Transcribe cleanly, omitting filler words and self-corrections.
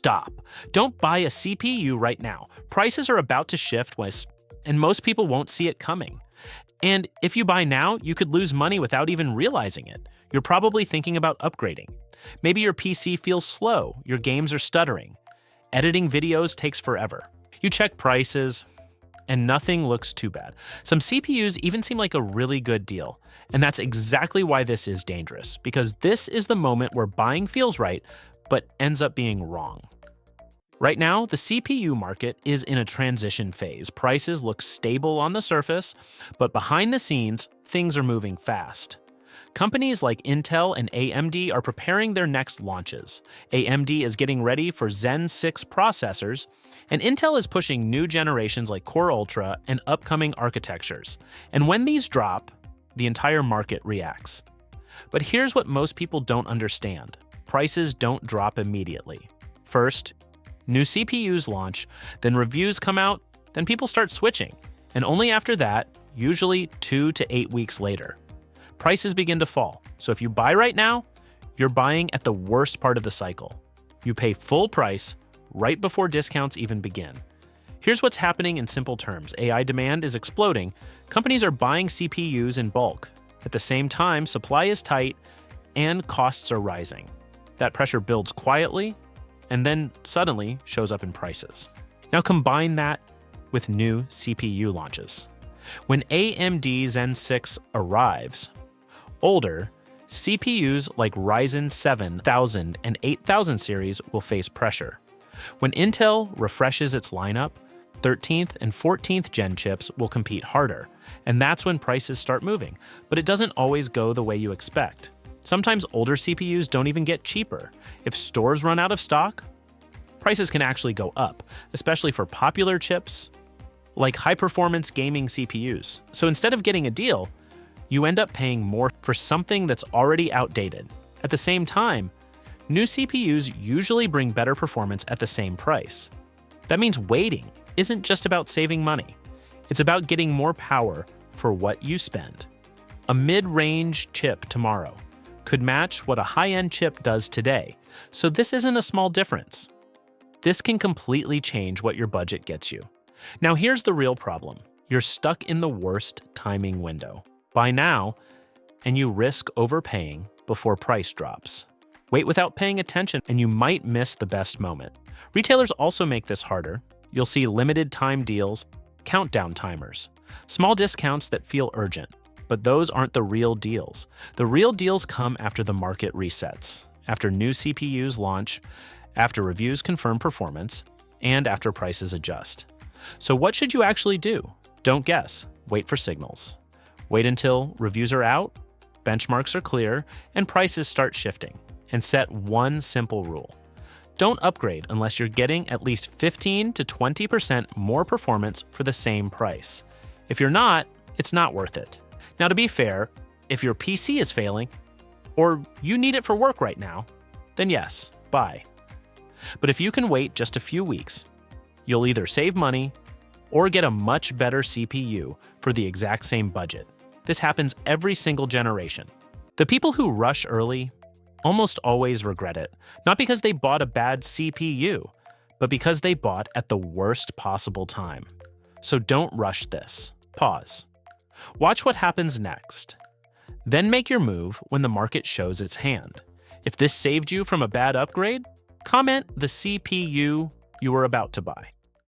stop. Don't buy a CPU right now. Prices are about to shift, and most people won't see it coming. And if you buy now, you could lose money without even realizing it. You're probably thinking about upgrading. Maybe your PC feels slow, your games are stuttering. Editing videos takes forever. You check prices, and nothing looks too bad. Some CPUs even seem like a really good deal. And that's exactly why this is dangerous, because this is the moment where buying feels right, but ends up being wrong. Right now, the CPU market is in a transition phase. Prices look stable on the surface, but behind the scenes, things are moving fast. Companies like Intel and AMD are preparing their next launches. AMD is getting ready for Zen 6 processors, and Intel is pushing new generations like Core Ultra and upcoming architectures. And when these drop, the entire market reacts. But here's what most people don't understand. Prices don't drop immediately. First, new CPUs launch, then reviews come out, then people start switching. And only after that, usually 2 to 8 weeks later, prices begin to fall. So if you buy right now, you're buying at the worst part of the cycle. You pay full price right before discounts even begin. Here's what's happening in simple terms. AI demand is exploding. Companies are buying CPUs in bulk. At the same time, supply is tight and costs are rising. That pressure builds quietly and then suddenly shows up in prices. Now combine that with new CPU launches. When AMD Zen 6 arrives, older CPUs like Ryzen 7000 and 8000 series will face pressure. When Intel refreshes its lineup, 13th and 14th gen chips will compete harder, and that's when prices start moving. But it doesn't always go the way you expect. Sometimes older CPUs don't even get cheaper. If stores run out of stock, prices can actually go up, especially for popular chips like high-performance gaming CPUs. So instead of getting a deal, you end up paying more for something that's already outdated. At the same time, new CPUs usually bring better performance at the same price. That means waiting isn't just about saving money. It's about getting more power for what you spend. A mid-range chip tomorrow could match what a high-end chip does today. So this isn't a small difference. This can completely change what your budget gets you. Now here's the real problem. You're stuck in the worst timing window. Buy now, and you risk overpaying before price drops. Wait without paying attention, and you might miss the best moment. Retailers also make this harder. You'll see limited time deals, countdown timers, small discounts that feel urgent, but those aren't the real deals. The real deals come after the market resets, after new CPUs launch, after reviews confirm performance, and after prices adjust. So what should you actually do? Don't guess. Wait for signals. Wait until reviews are out, benchmarks are clear, and prices start shifting. And set one simple rule. Don't upgrade unless you're getting at least 15 to 20% more performance for the same price. If you're not, it's not worth it. Now, to be fair, if your PC is failing, or you need it for work right now, then yes, buy. But if you can wait just a few weeks, you'll either save money or get a much better CPU for the exact same budget. This happens every single generation. The people who rush early almost always regret it, not because they bought a bad CPU, but because they bought at the worst possible time. So don't rush this. Pause. Watch what happens next. Then make your move when the market shows its hand. If this saved you from a bad upgrade, comment the CPU you were about to buy.